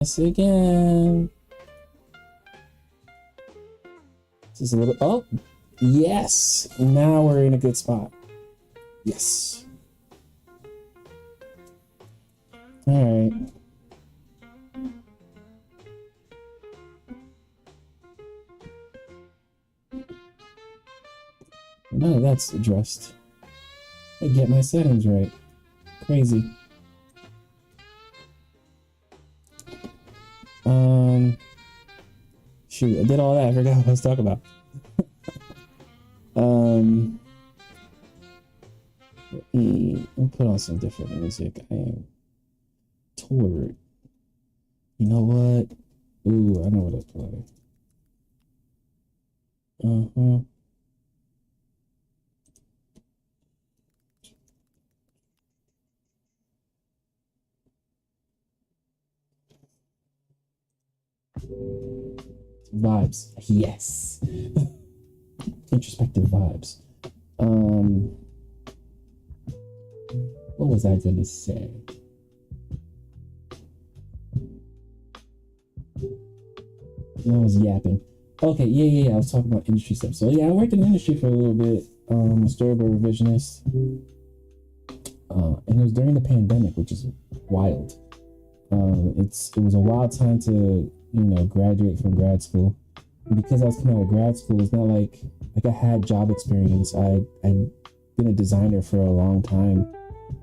Yes, again. This is a little. Oh, yes. Now we're in a good spot. Yes. All right. None of that's addressed. I get my settings right. Crazy. Shoot, I did all that. I forgot what I was talking about. I'll put on some different music. I am toured. You know what? Ooh, I know what to play. Vibes. Yes. Introspective vibes. What was I gonna say? I was yapping. Okay, yeah. I was talking about industry stuff. So yeah, I worked in the industry for a little bit. Storyboard revisionist. And it was during the pandemic, which is wild. It was a wild time to graduate from grad school. And because I was coming out of grad school, it's not like I had job experience. I'd been a designer for a long time,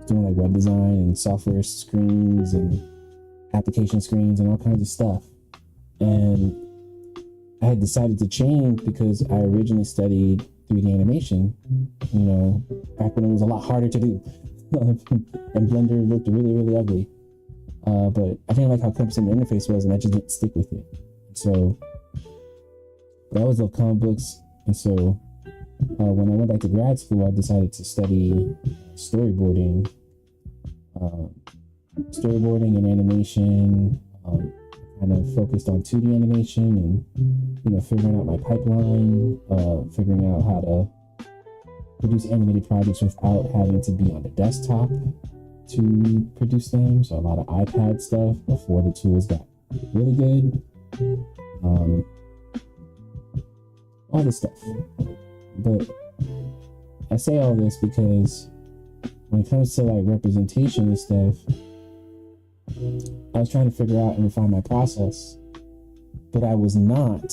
doing like web design and software screens and application screens and all kinds of stuff. And I had decided to change because I originally studied 3D animation, back when it was a lot harder to do. And Blender looked really, really ugly. But I didn't like how cumbersome the interface was, and I just didn't stick with it. So that was the comic books. And so when I went back to grad school, I decided to study storyboarding and animation. Kind of focused on 2D animation and figuring out my pipeline, figuring out how to produce animated projects without having to be on the desktop to produce them. So a lot of iPad stuff before the tools got really good. All this stuff. But I say all this because when it comes to like representation and stuff, I was trying to figure out and refine my process, but I was not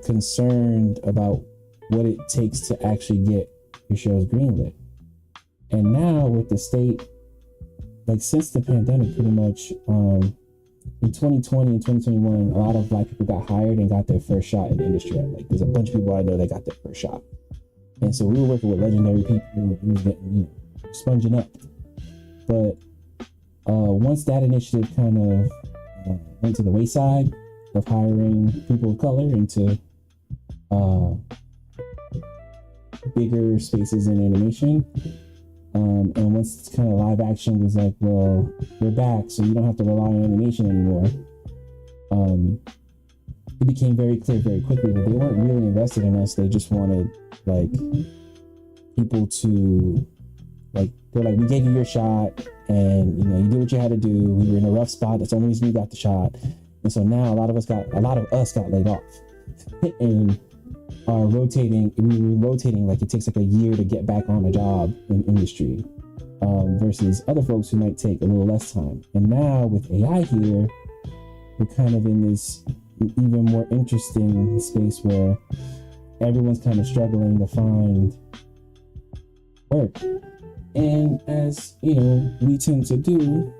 concerned about what it takes to actually get your shows greenlit. And now with the state, like since the pandemic, pretty much in 2020 and 2021, a lot of Black people got hired and got their first shot in the industry. Like there's a bunch of people I know that got their first shot. And so we were working with legendary people and we was getting, sponging up. But once that initiative kind of went to the wayside of hiring people of color into bigger spaces in animation, and once kind of live action was like, well, we're back, so you don't have to rely on animation anymore, it became very clear very quickly that they weren't really invested in us. They just wanted like people to like, they're like, we gave you your shot and you did what you had to do. We were in a rough spot. That's the only reason you got the shot. And so now a lot of us got laid off and are rotating. We were rotating like it takes like a year to get back on a job in industry, versus other folks who might take a little less time. And now with AI here, we're kind of in this even more interesting space where everyone's kind of struggling to find work. And as we tend to do,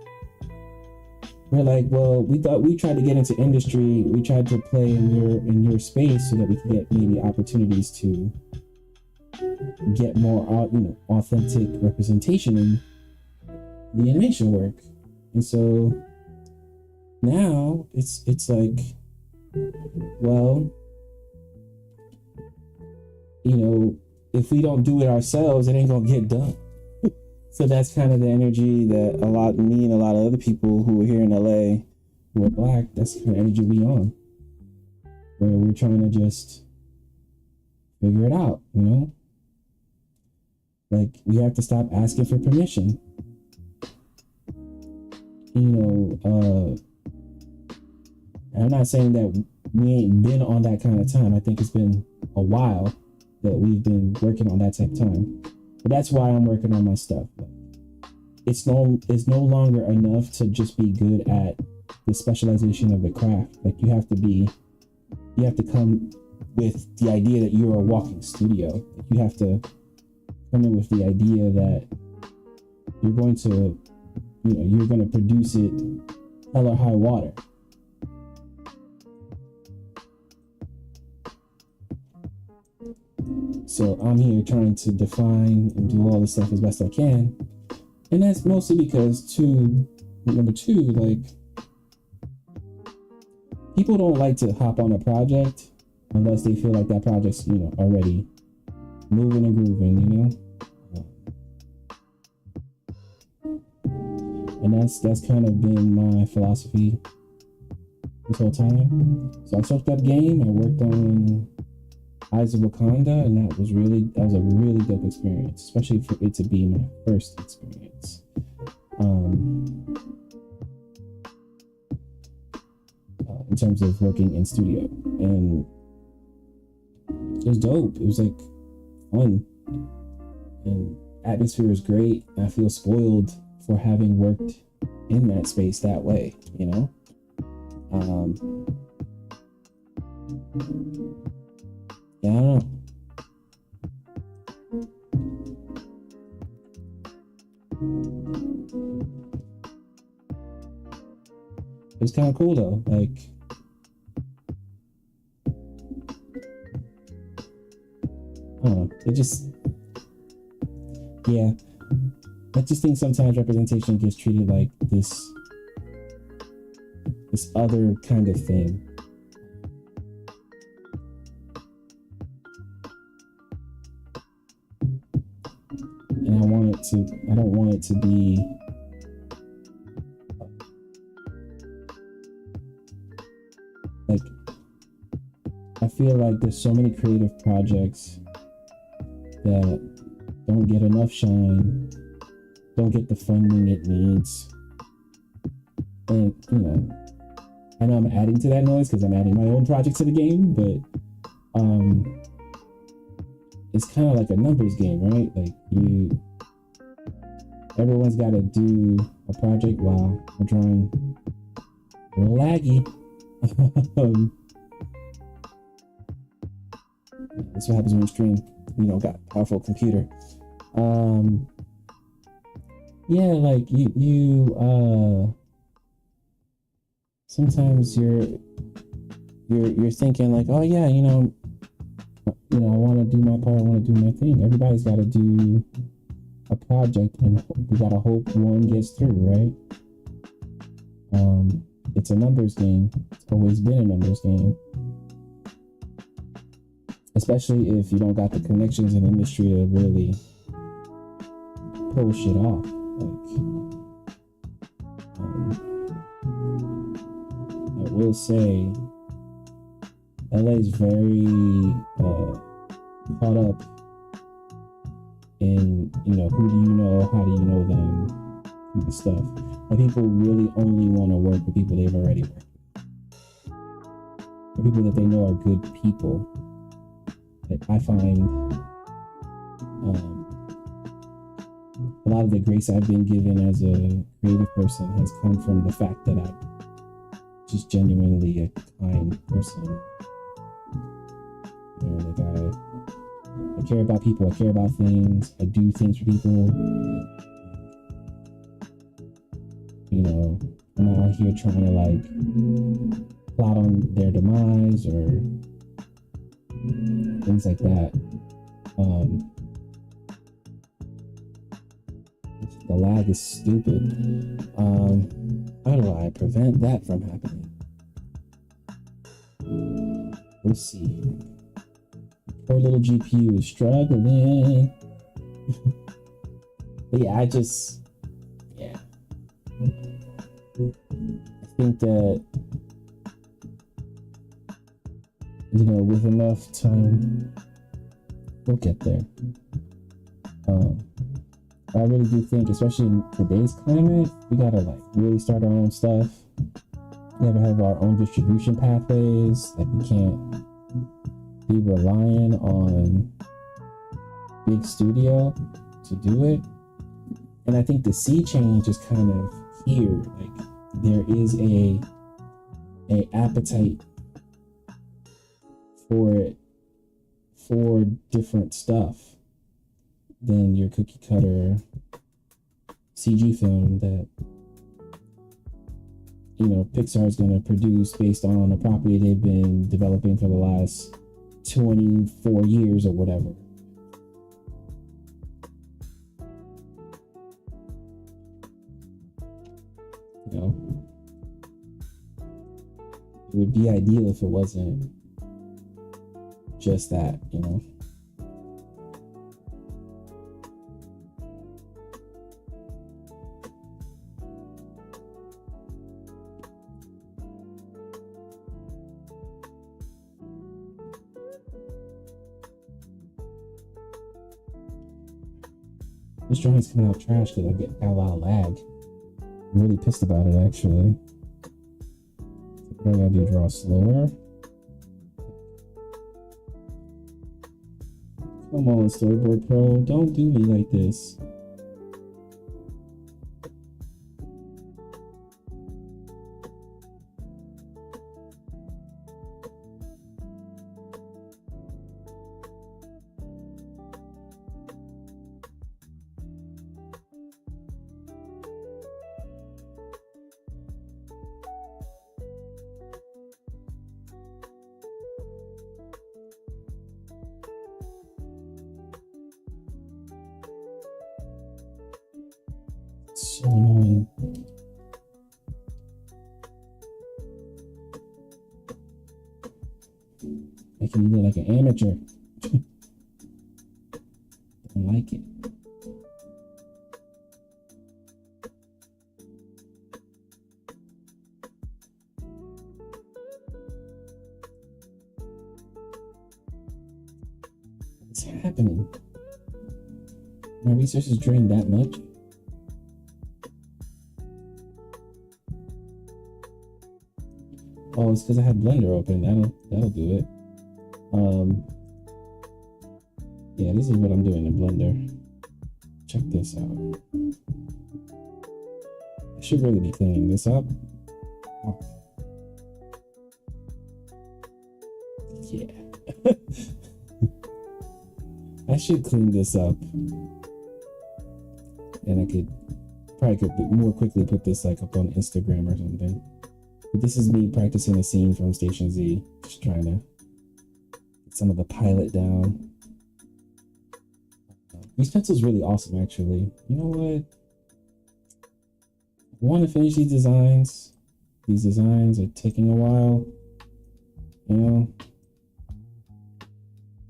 we're like, well, we tried to get into industry. We tried to play in your space so that we could get maybe opportunities to get more authentic representation in the animation work. And so now it's like, well, if we don't do it ourselves, it ain't gonna get done. So that's kind of the energy that me and a lot of other people who are here in LA who are Black, that's the kind of energy we on. Where we're trying to just figure it out, Like, we have to stop asking for permission. I'm not saying that we ain't been on that kind of time. I think it's been a while that we've been working on that type of time. But that's why I'm working on my stuff. It's no longer enough to just be good at the specialization of the craft. Like you have to come with the idea that you're a walking studio. Like you have to come in with the idea that you're going to produce it hell or high water. So I'm here trying to define and do all this stuff as best I can. And that's mostly because number two, like, people don't like to hop on a project unless they feel like that project's, already moving and grooving, And that's kind of been my philosophy this whole time. So I soaked up game. I worked on Eyes of Wakanda, and that was a really dope experience, especially for it to be my first experience. In terms of working in studio, and it was dope. It was like fun, and atmosphere is great. I feel spoiled for having worked in that space that way, Yeah, I don't know. It was kind of cool though. Like, I don't know. It just, yeah. I just think sometimes representation gets treated like this other kind of thing. And I don't want it to be like, I feel like there's so many creative projects that don't get enough shine, don't get the funding it needs. And, I know I'm adding to that noise because I'm adding my own project to the game, but it's kind of like a numbers game, right? Like everyone's got to do a project. Wow, I'm drawing a little laggy. That's what happens when you stream. Got a powerful computer. Yeah, like you sometimes you're thinking like, oh yeah, I want to do my part, I want to do my thing. Everybody's got to do a project, and we got to hope one gets through, right? It's a numbers game. It's always been a numbers game. Especially if you don't got the connections in the industry to really pull shit off. I will say, LA is very caught up in, who do you know, how do you know them, kind of stuff. And people really only want to work with people they've already worked with. Or people that they know are good people. Like, I find a lot of the grace I've been given as a creative person has come from the fact that I'm just genuinely a kind person. I care about people, I care about things, I do things for people. I'm not out here trying to plot on their demise or things like that. The lag is stupid. How do I prevent that from happening? Let's see. Poor little GPU is struggling. But yeah, I think that, with enough time, we'll get there. I really do think, especially in today's climate, we gotta like really start our own stuff. We gotta have our own distribution pathways. Like we can't be relying on big studio to do it. And I think the sea change is kind of here. Like there is a appetite for it, for different stuff than your cookie cutter CG film that, you know, Pixar is going to produce based on a property they've been developing for the last 24 years or whatever. You know, it would be ideal if it wasn't just that, you know. This drawing's coming out trash because I got a lot of lag. I'm really pissed about it, actually. What I gotta do, draw slower? Come on, Storyboard Pro, don't do me like this. So annoying. Making me look like an amateur. Don't like it. What's happening? My resources drained that much? Oh, it's because I had Blender open. That'll do it. Yeah, this is what I'm doing in Blender. Check this out. I should really be cleaning this up. Oh. Yeah. I should clean this up. And I could more quickly put this like up on Instagram or something. But this is me practicing a scene from Station Z. Just trying to get some of the pilot down. These pencils really awesome, actually. You know what? I want to finish these designs. These designs are taking a while. You know?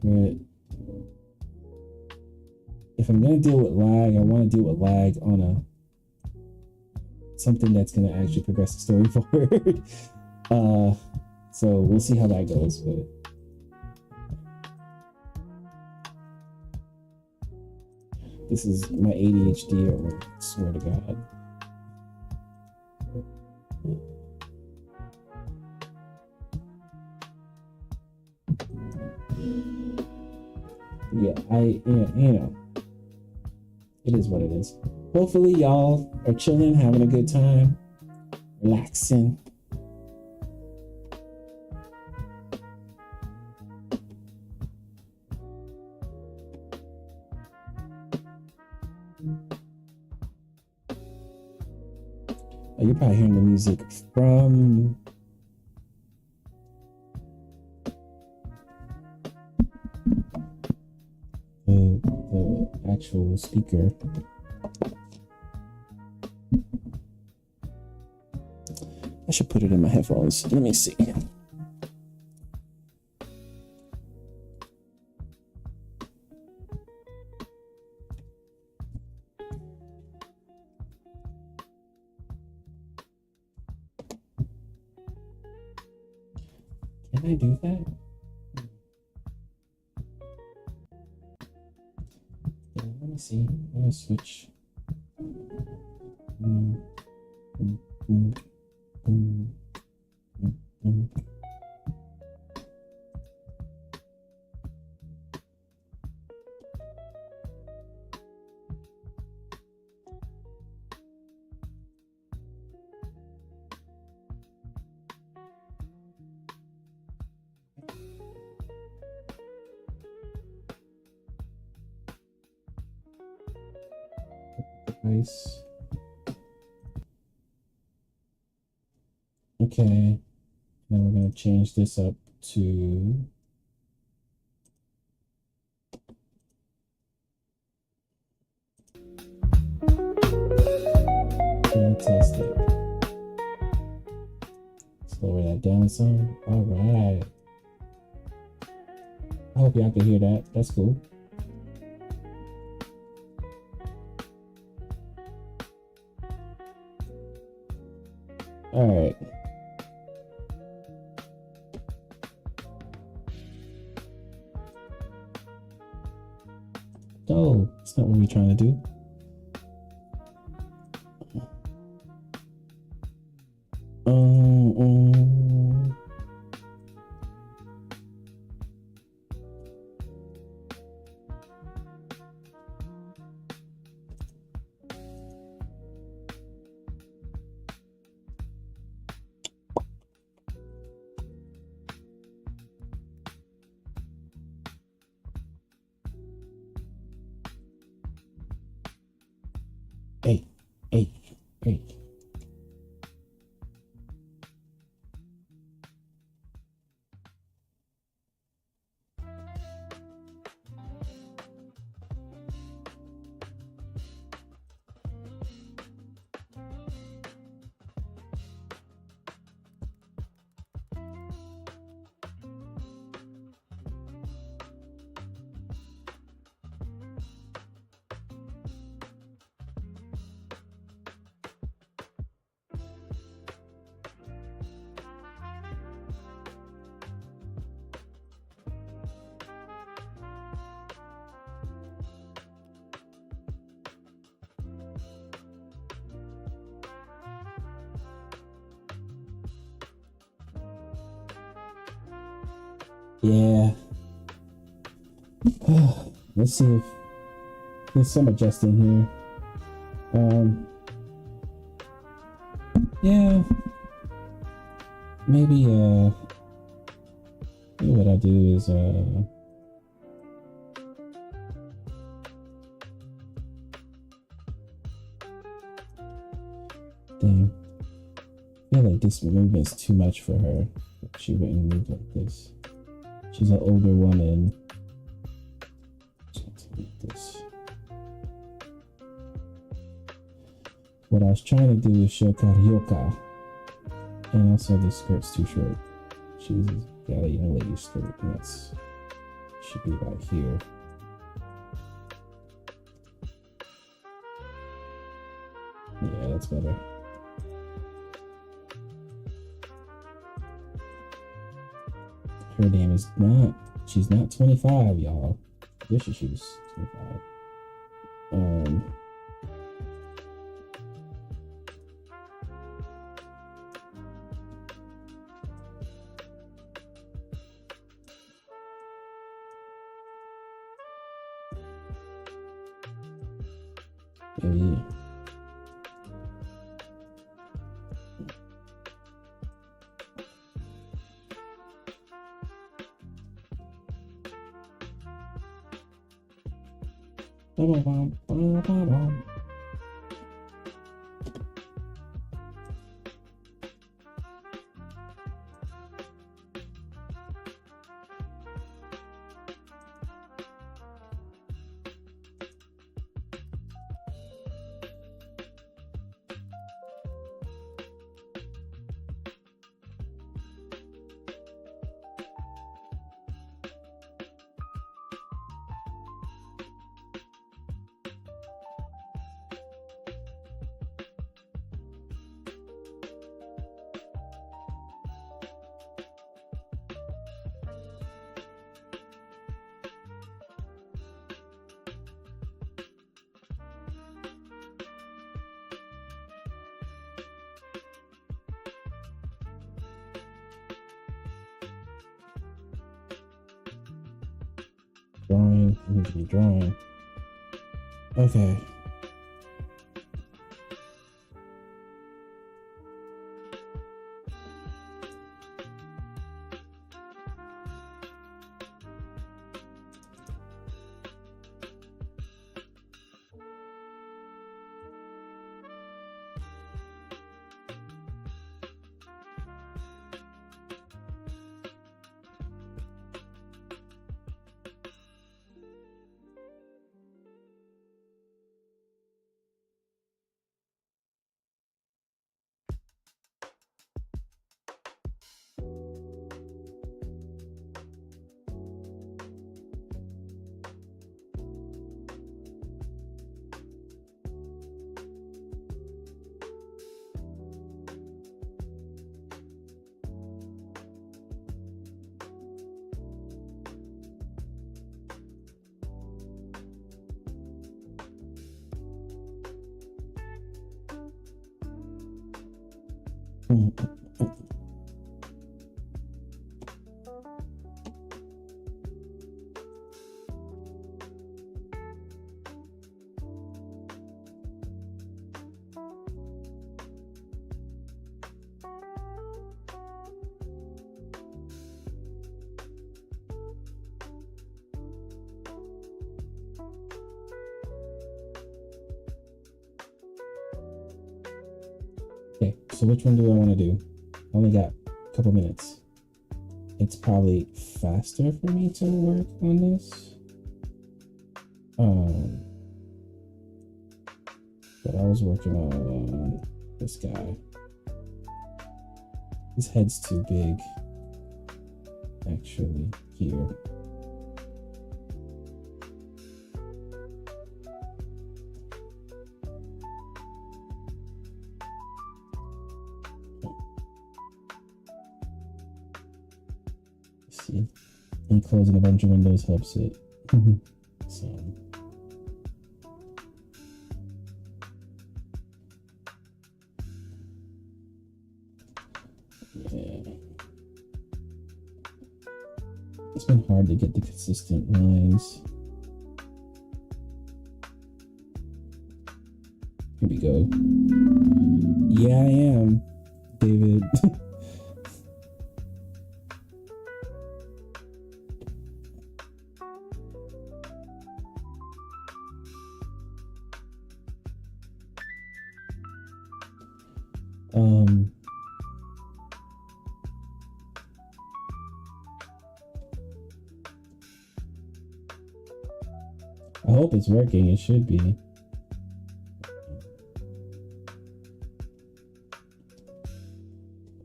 But if I'm going to deal with lag, I want to deal with lag on something that's going to actually progress the story forward. So we'll see how that goes. But this is my ADHD at work, I swear to God. Yeah, you know, it is what it is. Hopefully y'all are chilling, having a good time, relaxing. Oh, you're probably hearing the music from the actual speaker. I should put it in my headphones. Let me see. Can I do that? Yeah, let me see. I'm gonna switch. Mm, mm, mm, mm, mm, mm. Nice. Okay. Now we're gonna change this up to fantastic. Let's lower that down some. All right. I hope y'all can hear that. That's cool. All right. No, it's not what we're trying to do. Hey. Yeah. Let's see if there's some adjusting here. Yeah. Maybe what I do is dang. I feel like this movement's too much for her. She wouldn't move like this. She's an older woman. This. What I was trying to do is show Karyoka. And also the skirt's too short. She's got a young lady skirt, and that's should be about here. Yeah, that's better. Her name is not, she's not 25, y'all. I wish she was 25. Oh yeah. Drawing. I need to be drawing. Okay. Okay, so which one do I want to do? I only got a couple minutes. It's probably faster for me to work on this. But I was working on this guy. His head's too big, actually, here. See, and closing a bunch of windows helps it. So yeah, it's been hard to get the consistent lines. Here we go. Yeah, I am, David. I hope it's working. It should be.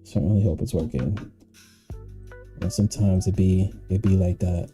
Certainly hope it's working. And sometimes it be like that.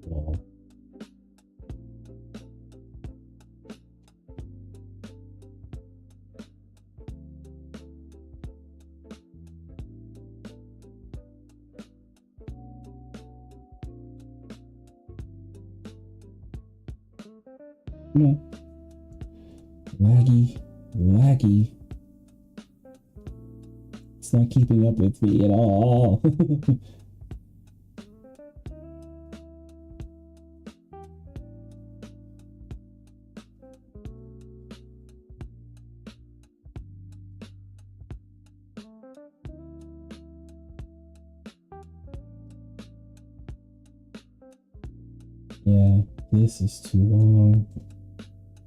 Wow. Come on. Laggy. It's not keeping up with me at all. Yeah, this is too long.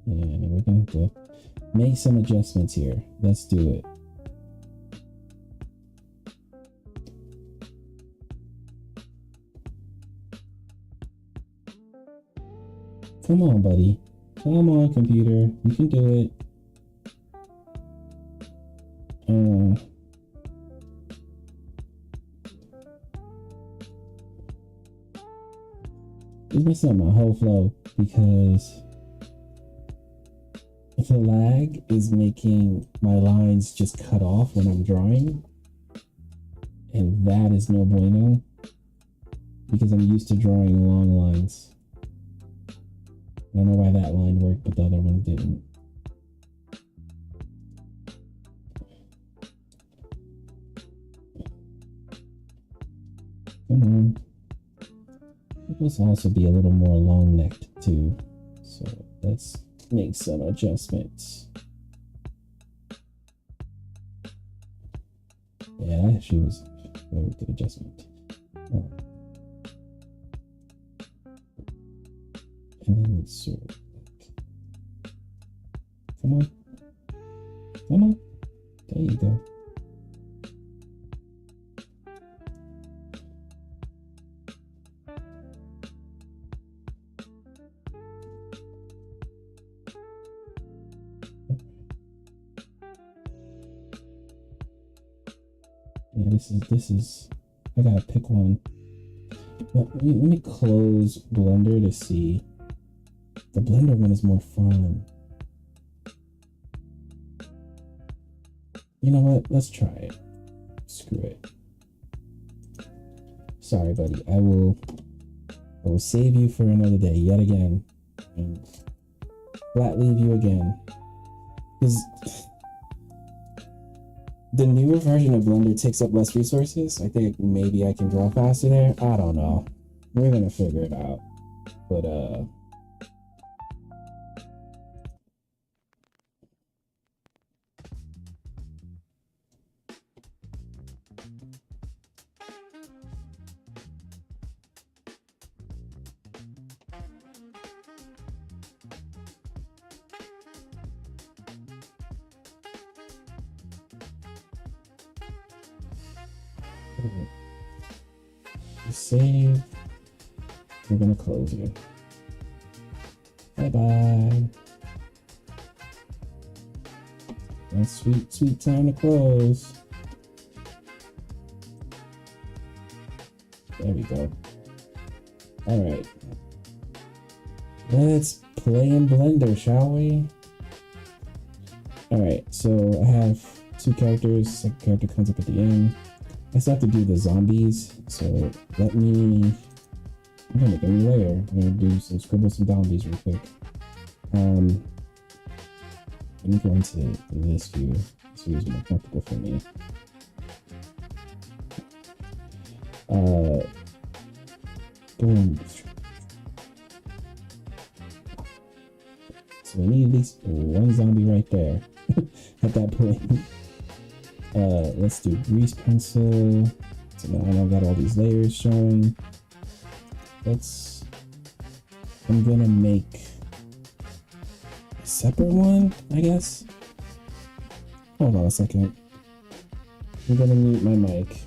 And we're gonna have to make some adjustments here. Let's do it. Come on, buddy. Come on, computer. You can do it. It's messing up my whole flow because the lag is making my lines just cut off when I'm drawing. And that is no bueno because I'm used to drawing long lines. I don't know why that line worked, but the other one didn't. Come on. It must also be a little more long necked too. So let's make some adjustments. Yeah, that actually was a very good adjustment. Oh. And then let's sort of like, come on. Come on. There you go. Yeah, this is I gotta pick one. Well, let me close Blender to see. The Blender one is more fun. You know what? Let's try it. Screw it. Sorry, buddy. I will save you for another day yet again. And flat leave you again. Because the newer version of Blender takes up less resources. I think maybe I can draw faster there. I don't know. We're gonna figure it out. But save. We're gonna close it. Bye bye. That's sweet time to close. There we go. All right. Let's play in Blender, shall we? All right. So I have two characters. Second character comes up at the end. I still have to do the zombies, so I'm gonna make a new layer. I'm gonna scribble some zombies real quick. Let me go into this view. This view is more comfortable for me. Boom. So we need at least one zombie right there at that point. Let's do grease pencil. So now I've got all these layers showing. I'm gonna make a separate one, I guess. Hold on a second. I'm gonna mute my mic.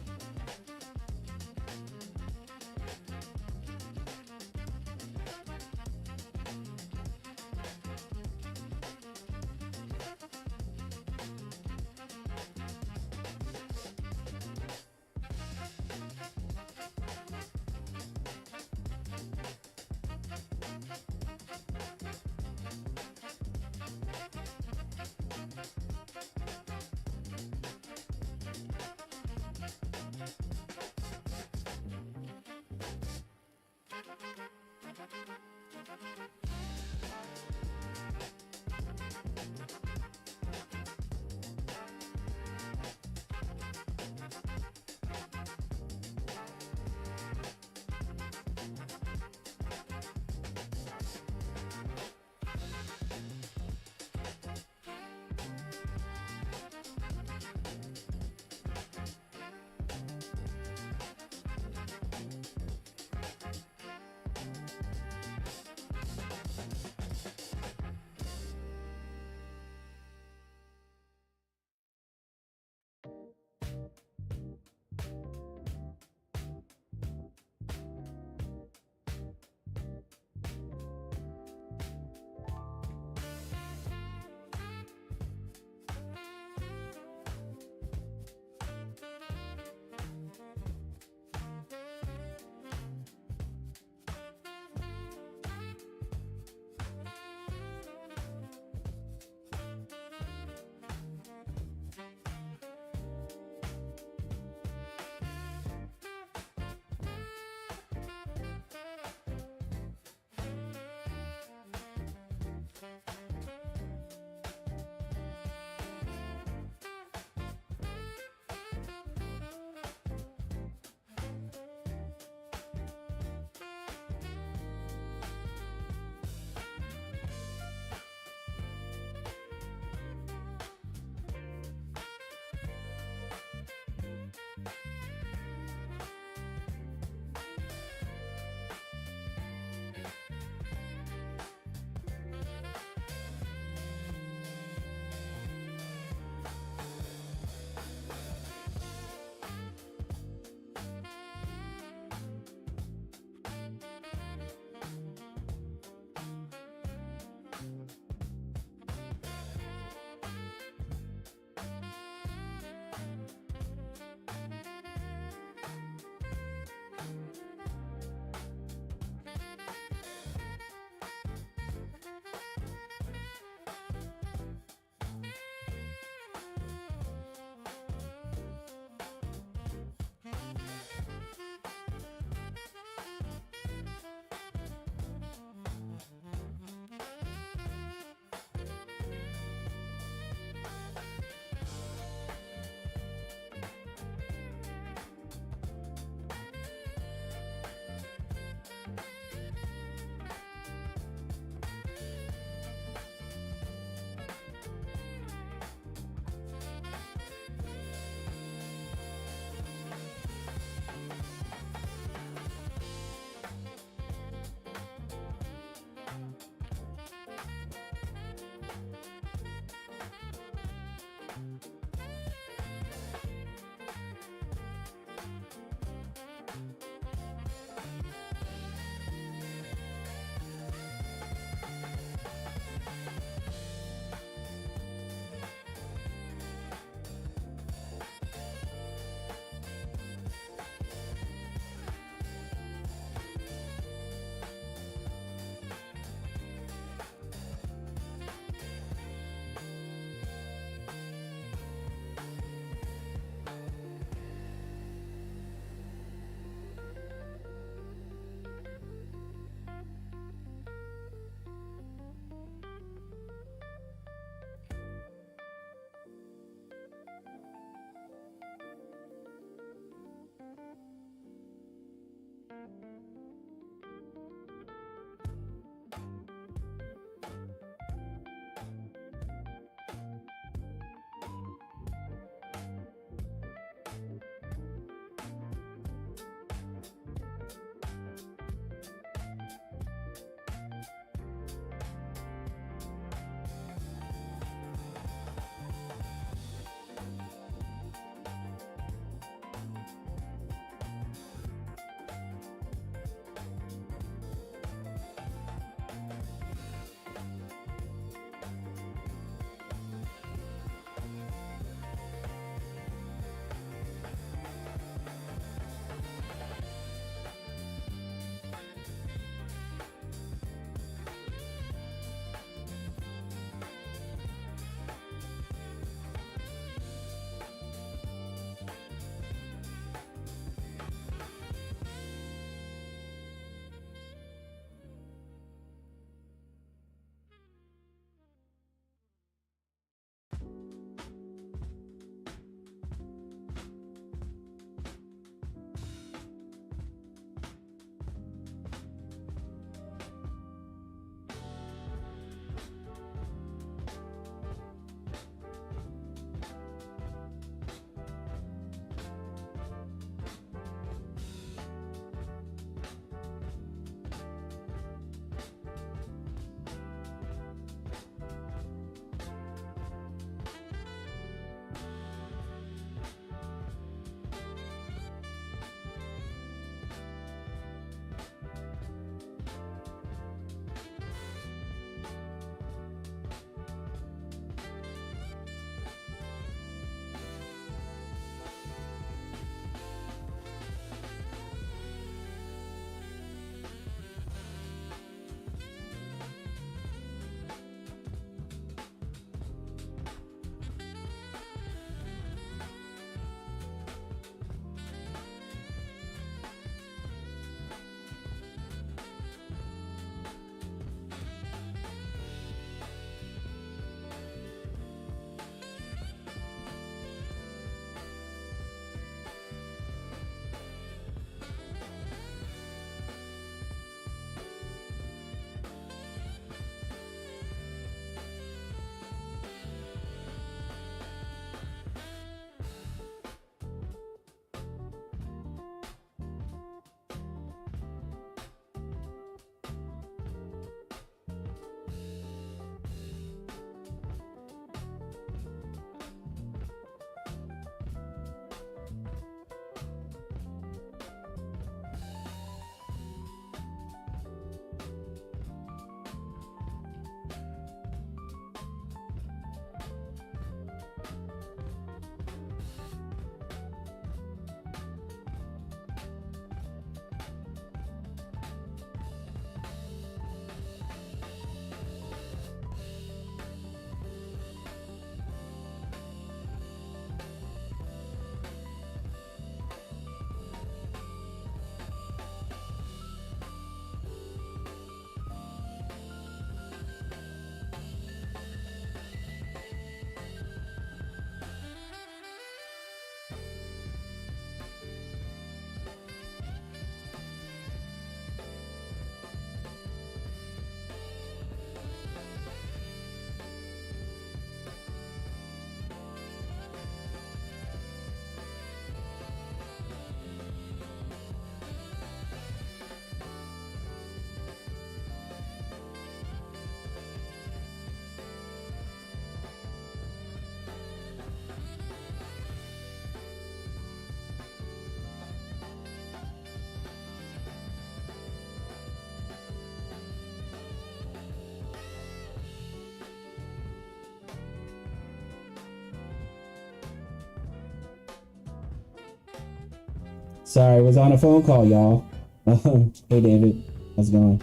Sorry, was on a phone call, y'all. Hey, David. How's it going?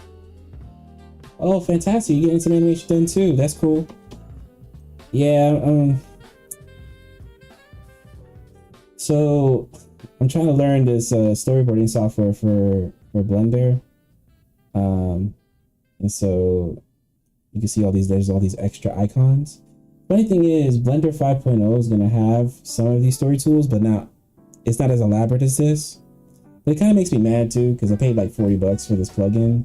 Oh, fantastic. You're getting some animation done too. That's cool. Yeah, so I'm trying to learn this storyboarding software for Blender. And so you can see there's all these extra icons. Funny thing is, Blender 5.0 is going to have some of these story tools, but it's not as elaborate as this. But it kind of makes me mad too, because I paid like $40 for this plugin.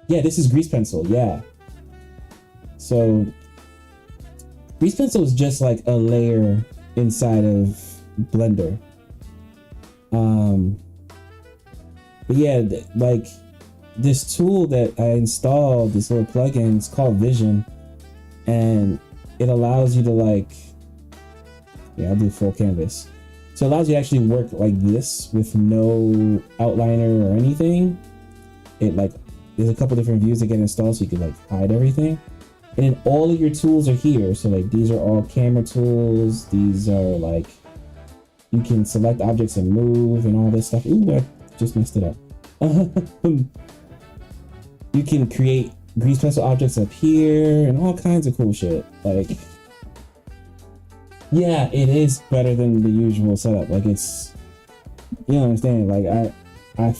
Yeah, this is Grease Pencil. Yeah. So Grease Pencil is just like a layer inside of Blender. But yeah, like this tool that I installed, this little plugin, it's called Vision, and it allows you to like, yeah, I'll do full canvas. So it allows you to actually work like this with no outliner or anything. It like, there's a couple different views that get installed so you can like hide everything. And then all of your tools are here. So like these are all camera tools. These are like, you can select objects and move and all this stuff. Ooh, I just messed it up. You can create grease pencil objects up here and all kinds of cool shit. Like, yeah, it is better than the usual setup. Like it's, you know what I'm saying? Like I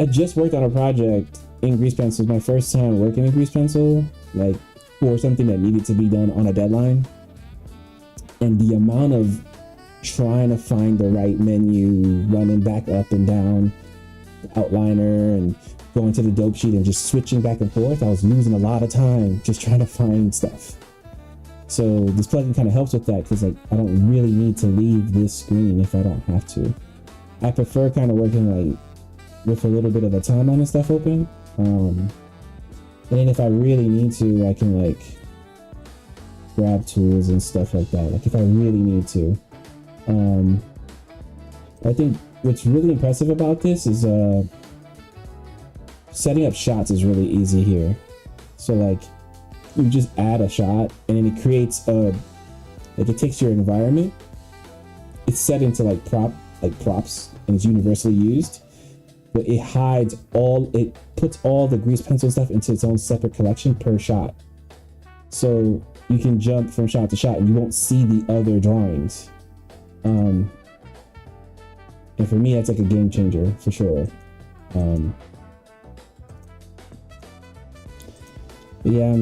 just worked on a project in Grease Pencil. It was my first time working in Grease Pencil, like for something that needed to be done on a deadline. And the amount of trying to find the right menu, running back up and down the outliner and going to the dope sheet and just switching back and forth, I was losing a lot of time just trying to find stuff. So this plugin kind of helps with that, because like I don't really need to leave this screen if I don't have to. I prefer kind of working like with a little bit of the timeline and stuff open. And then if I really need to, I can like grab tools and stuff like that. Like if I really need to. I think what's really impressive about this is setting up shots is really easy here. So like you just add a shot and then it creates like it takes your environment, it's set into like props, and it's universally used, but it puts all the grease pencil stuff into its own separate collection per shot. So you can jump from shot to shot and you won't see the other drawings. And for me, that's like a game changer for sure. But yeah,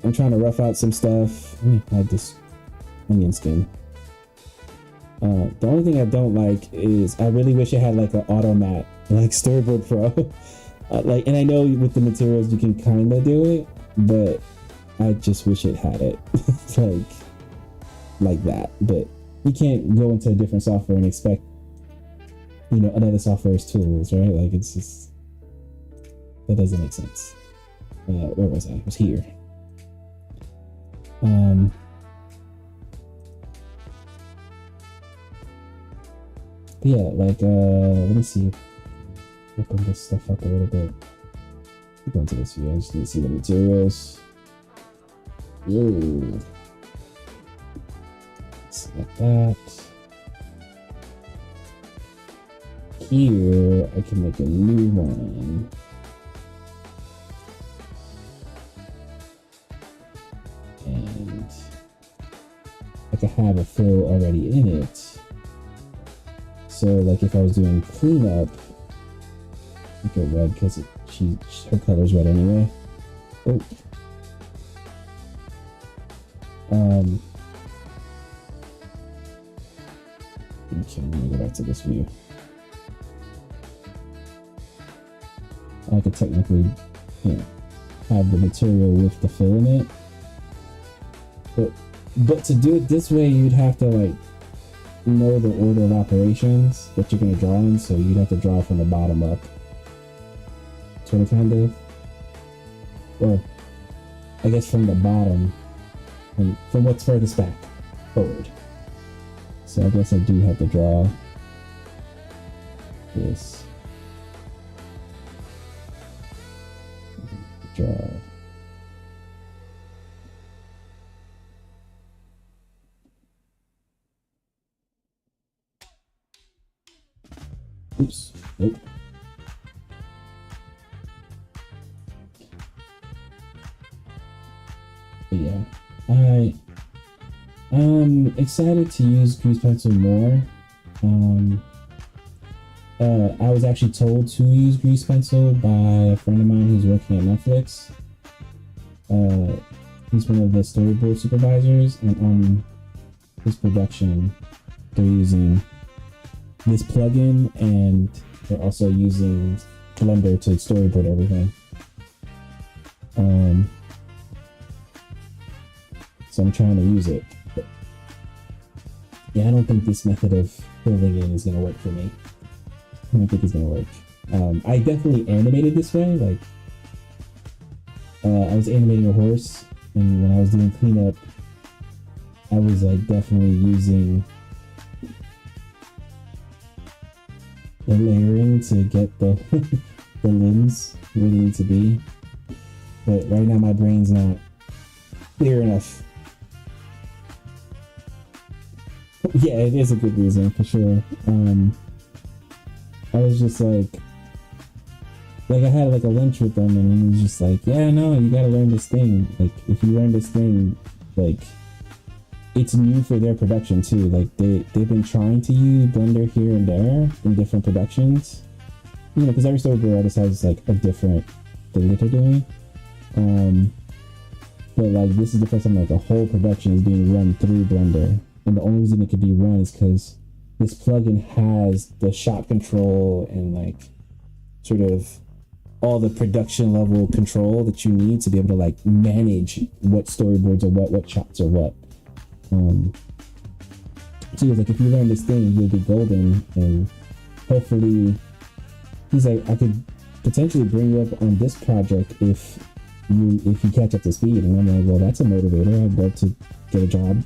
I'm trying to rough out some stuff. Let me hide this onion skin. The only thing I don't like is I really wish it had like an auto matte, like Storyboard Pro. Like, and I know with the materials you can kind of do it, but I just wish it had it like that. But you can't go into a different software and expect, another software's tools, right? Like it's just, that doesn't make sense. Where was I? I was here. Yeah, like let me see. Open this stuff up a little bit. Go into this view. I just need to see the materials. Whoa. Select that. Here, I can make a new one. And I can have a fill already in it. So, like, if I was doing cleanup, make it red because her color's red anyway. Oh. Okay, let me go back to this view. I could technically, have the material with the fill in it. But to do it this way, you'd have to like know the order of operations that you're going to draw in, so you'd have to draw from the bottom up, sort of, kind of, or I guess from the bottom, from what's furthest back forward. So I guess I do have to draw this. Draw. Oops. Nope. But yeah. I'm excited to use grease pencil more. I was actually told to use grease pencil by a friend of mine who's working at Netflix. He's one of the storyboard supervisors, and on his production, they're using this plugin, and they're also using Blender to storyboard everything. So I'm trying to use it. But yeah, I don't think this method of building in is going to work for me. I don't think it's going to work. I definitely animated this way. Like, I was animating a horse, and when I was doing cleanup, I was like definitely using the layering to get the the limbs where they need to be. But right now my brain's not clear enough. Yeah, it is a good reason for sure. I was just like I had like a lunch with them, and he was just like, yeah, no, you gotta learn this thing. Like, if you learn this thing, like, it's new for their production too. Like, they've been trying to use Blender here and there in different productions, you know, because every storyboard artist has like a different thing that they're doing. But like, this is the first time like a whole production is being run through Blender, and the only reason it could be run is because this plugin has the shot control and like sort of all the production level control that you need to be able to like manage what storyboards are what shots are what. So he was like, if you learn this thing, you'll be golden, and hopefully, he's like, I could potentially bring you up on this project if you catch up to speed. And I'm like, well, that's a motivator. I'd love to get a job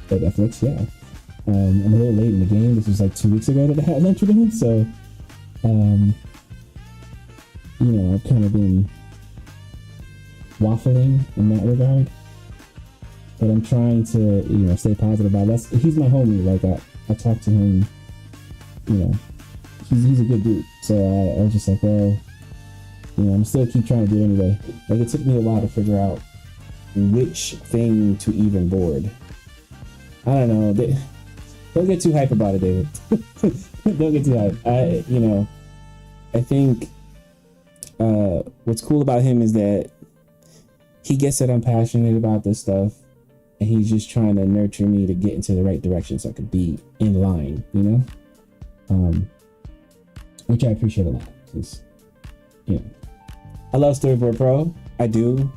at Netflix. Yeah. I'm a little late in the game. This was like 2 weeks ago that I had lunch with him, so you know, I've kind of been waffling in that regard, but I'm trying to, you know, stay positive about that. He's my homie. Like, I talked to him, you know, he's a good dude. So I was just like, well, you know, I'm still keep trying to do it anyway. Like, it took me a while to figure out which thing to even board. I don't know. Don't get too hype about it, David. Don't get too hype. I think what's cool about him is that he gets that I'm passionate about this stuff, and he's just trying to nurture me to get into the right direction so I could be in line, you know? Which I appreciate a lot, because, you know, I love Storyboard Pro. I do.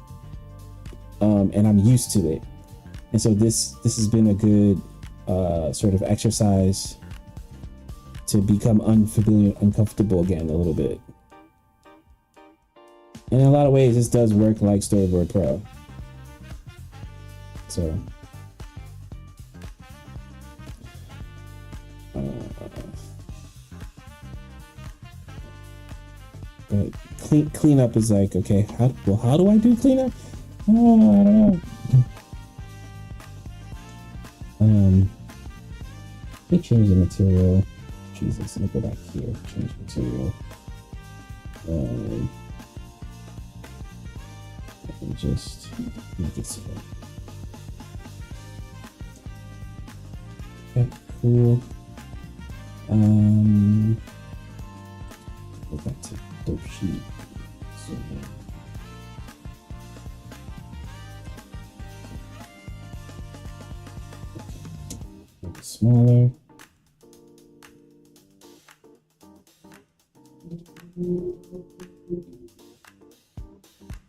And I'm used to it. And so this has been a good sort of exercise to become unfamiliar, uncomfortable again a little bit. And in a lot of ways, this does work like Storyboard Pro. So, but cleanup is like, okay, how do I do cleanup? Oh, I don't know. Let me change the material. Jesus, let me go back here. Change material. Let me just make it so. Okay, cool. Go back to dope sheet. So, make it smaller.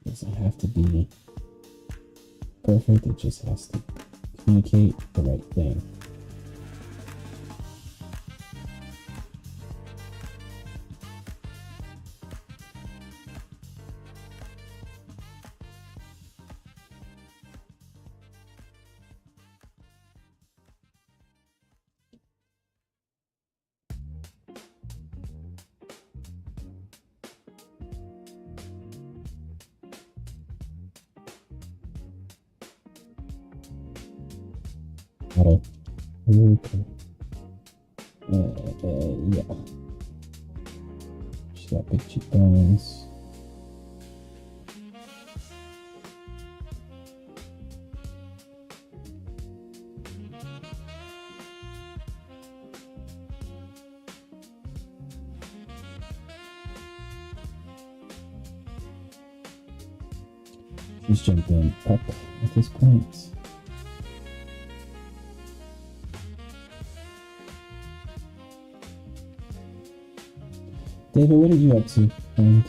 Doesn't have to be perfect, it just has to communicate the right thing. Model. Okay. Yeah. got big cheekbones. She's jumping up at this point. David, what are you up to, friend?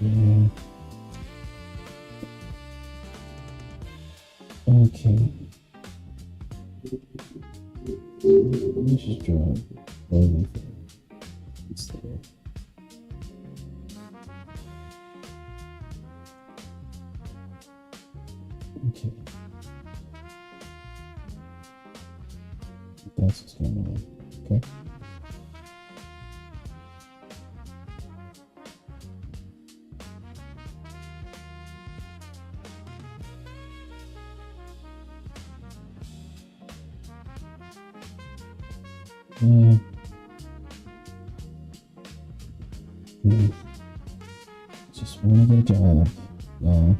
Yeah. Okay. Let me just draw everything. It's there. Okay. That's what's going on. Okay. Yeah. Just want to get a job. No.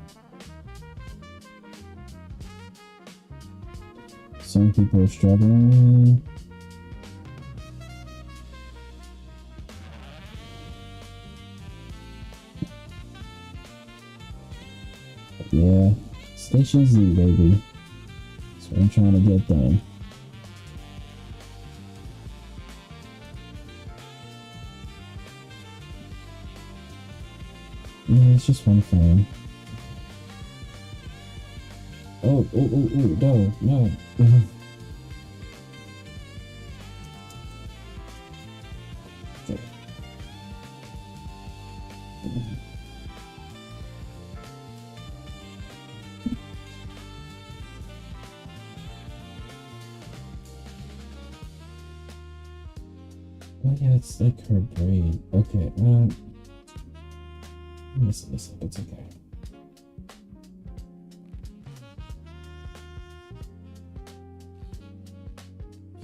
Some people are struggling. Yeah. Station Z, baby. That's what I'm trying to get done. Yeah, it's just one frame. Oh, no. Okay. Oh yeah, it's like her braid. Okay, mess this up, it's okay.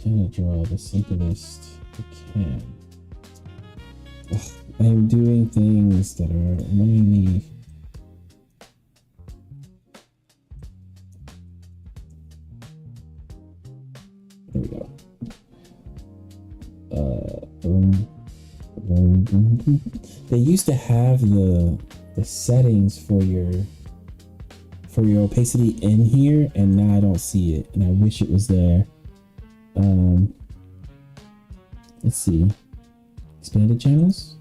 Trying to draw the simplest I can. Ugh, I'm doing things that are mainly there we go. They used to have the settings for your opacity in here, and now I don't see it, and I wish it was there. Let's see. Expanded channels?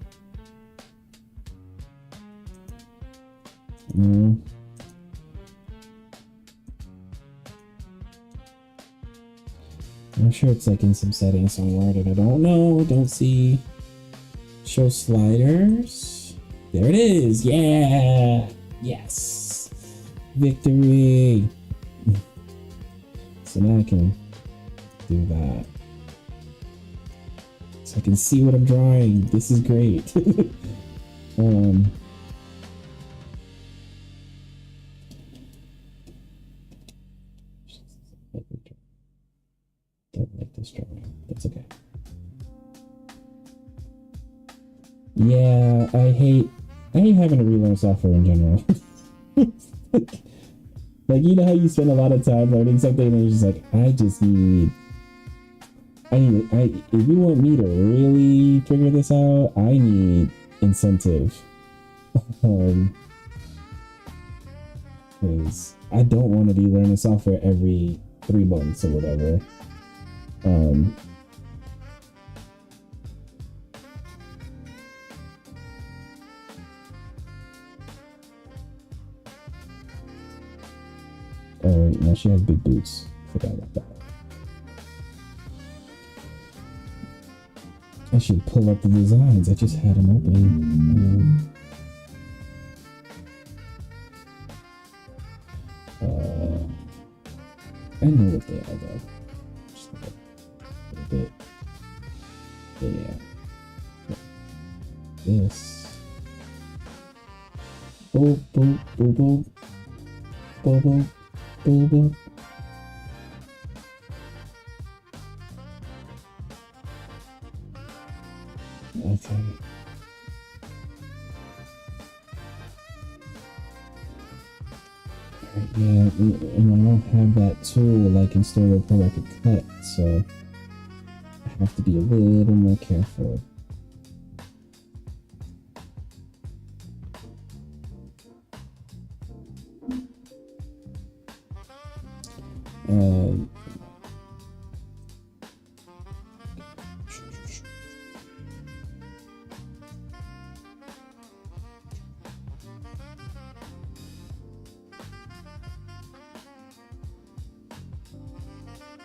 No. I'm sure it's like in some settings somewhere that I don't know, don't see. Show sliders. There it is. Yeah. Yes. Victory. So now I can do that. So I can see what I'm drawing. This is great. Don't like this drawing. That's okay. Yeah, I hate having to relearn software in general. Like, you know how you spend a lot of time learning something and you're just like, if you want me to really figure this out, I need incentive. Because I don't want to be learning software every 3 months or whatever. Oh, no, she has big boots. Forgot about that. I should pull up the designs. I just had them open. I know what they are though. Just a little bit. Yeah. This. Boop, boop, boop, boop. Boop, boop, boop, boop. Okay. Alright, yeah, and I don't have that tool like in Story Pro I could cut, so I have to be a little more careful.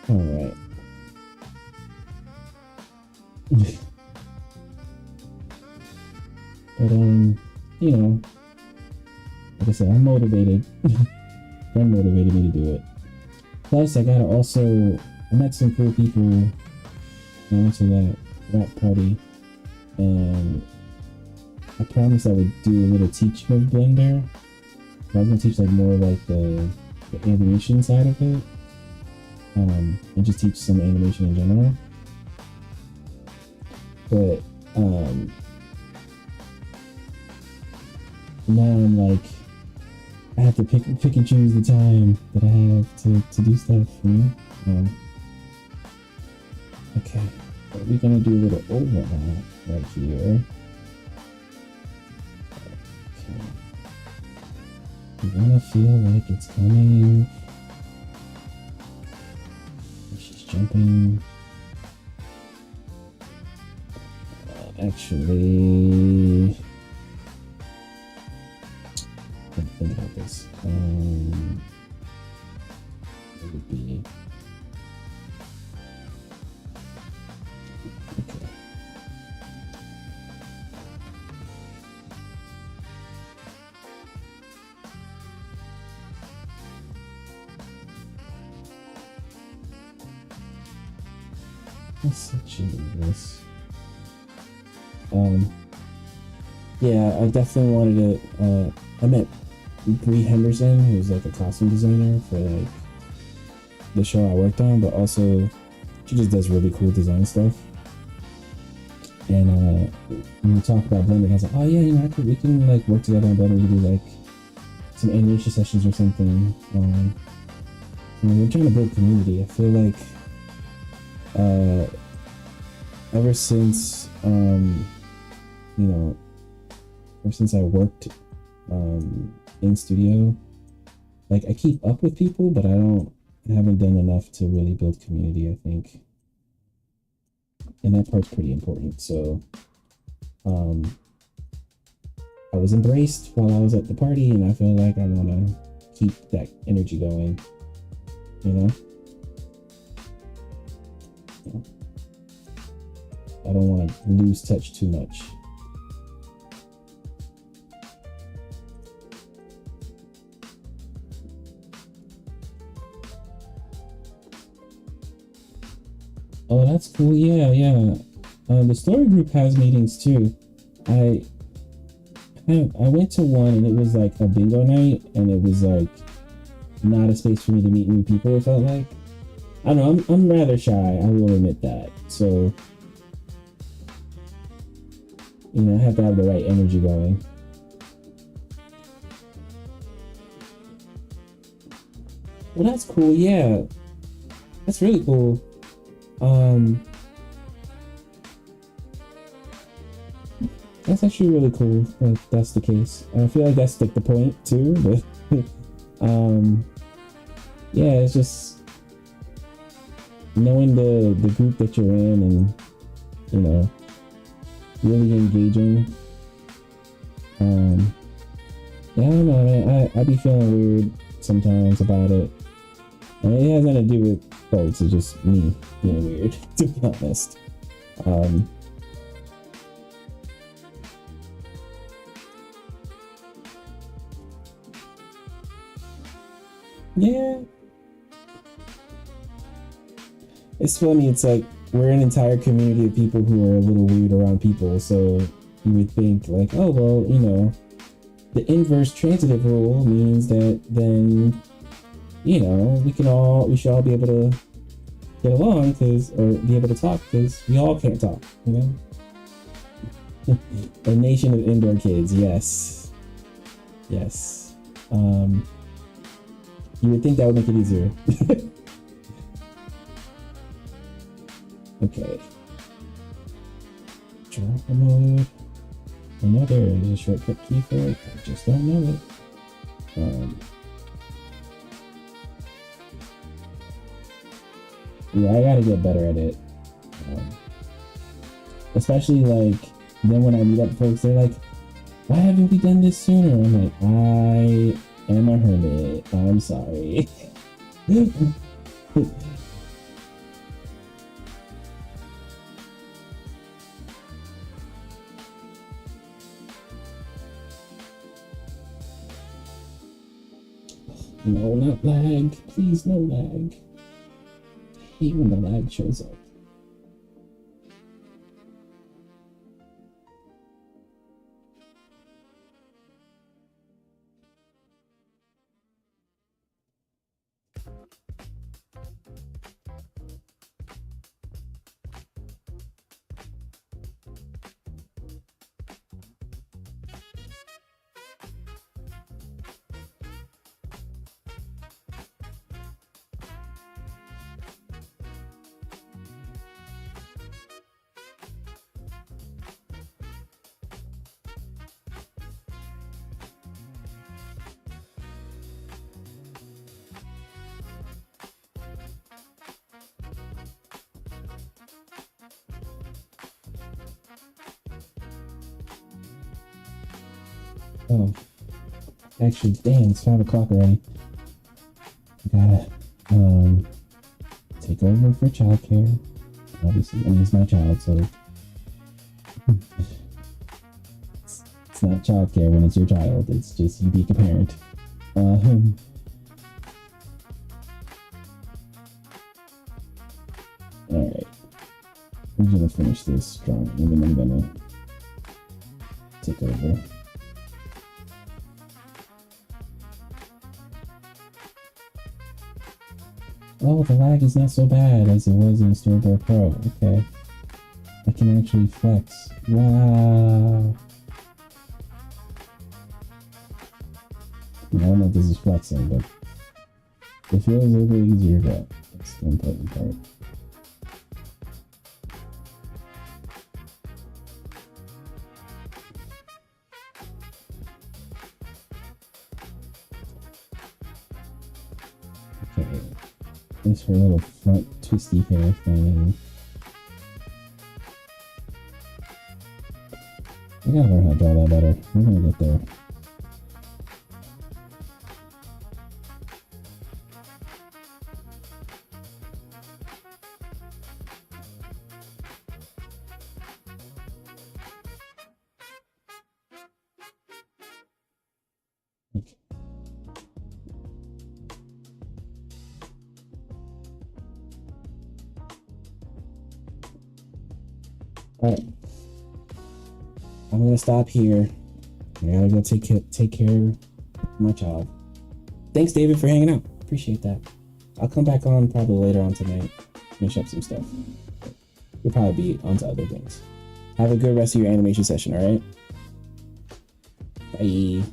All right. But you know, like I said, I'm motivated. That motivated me to do it. Plus, I met some cool people. I went to that rap party, and I promised I would do a little teaching of Blender. I was gonna teach like more like the animation side of it. And just teach some animation in general. But now I'm like, I have to pick and choose the time that I have to do stuff, you know? Okay, but we're gonna do a little overlap right here. Okay. You wanna feel like it's coming. Jumping. Actually, think about this. It would be okay. Let's section this. Yeah, I definitely wanted to. I met Bree Henderson, who's like a costume designer for like the show I worked on, but also she just does really cool design stuff. And when we talked about Blender, I was like, oh yeah, you know, we can like work together on Blender to do like some animation sessions or something. You know, we're trying to build community. I feel like ever since ever since I worked in studio, like I keep up with people, but I haven't done enough to really build community, I think. And that part's pretty important. So I was embraced while I was at the party, and I feel like I want to keep that energy going, you know? I don't want to lose touch too much. Oh, that's cool. Yeah. The story group has meetings too. I went to one, and it was like a bingo night, and it was like not a space for me to meet new people. It felt like, I don't know. I'm rather shy. I will admit that. So, you know, I have to have the right energy going. Well, that's cool. Yeah, that's really cool. That's actually really cool that that's the case. I feel like that's like the point too, but yeah, it's just knowing the group that you're in, and you know, really engaging. Yeah, I don't know, man. I be feeling weird sometimes about it. And it has nothing to do with folks, it's just me being weird, to be honest. Yeah. It's funny, it's like we're an entire community of people who are a little weird around people, so you would think like, oh well, you know, the inverse transitive rule means that then, you know, we should all be able to get along or be able to talk because we all can't talk, you know? A nation of indoor kids, yes. Yes. You would think that would make it easier. Okay. Drama mode. I know there is a shortcut key for it. I just don't know it. Yeah, I gotta get better at it. Especially like then when I meet up folks, they're like, "Why haven't we done this sooner?" I'm like, "I am a hermit. I'm sorry." No, not lag. Please, no lag. I hate when the lag shows up. Oh, actually, damn, it's 5 o'clock already. I gotta take over for childcare. Obviously, I mean, it's my child, so it's not childcare when it's your child. It's just you being a parent. All right, we're gonna finish this strong, and then I'm gonna take over. Oh, the lag is not so bad as it was in Storyboard Pro. Okay. I can actually flex. Wow. I don't know if this is flexing, but it feels a little easier, but that's the important part. Okay. This her little front twisty hair thing. I gotta learn how to draw that better. We're gonna get there. Okay. Alright. I'm gonna stop here. I gotta go take care of my child. Thanks, David, for hanging out. Appreciate that. I'll come back on probably later on tonight. Finish up some stuff. We'll probably be on to other things. Have a good rest of your animation session, alright? Bye.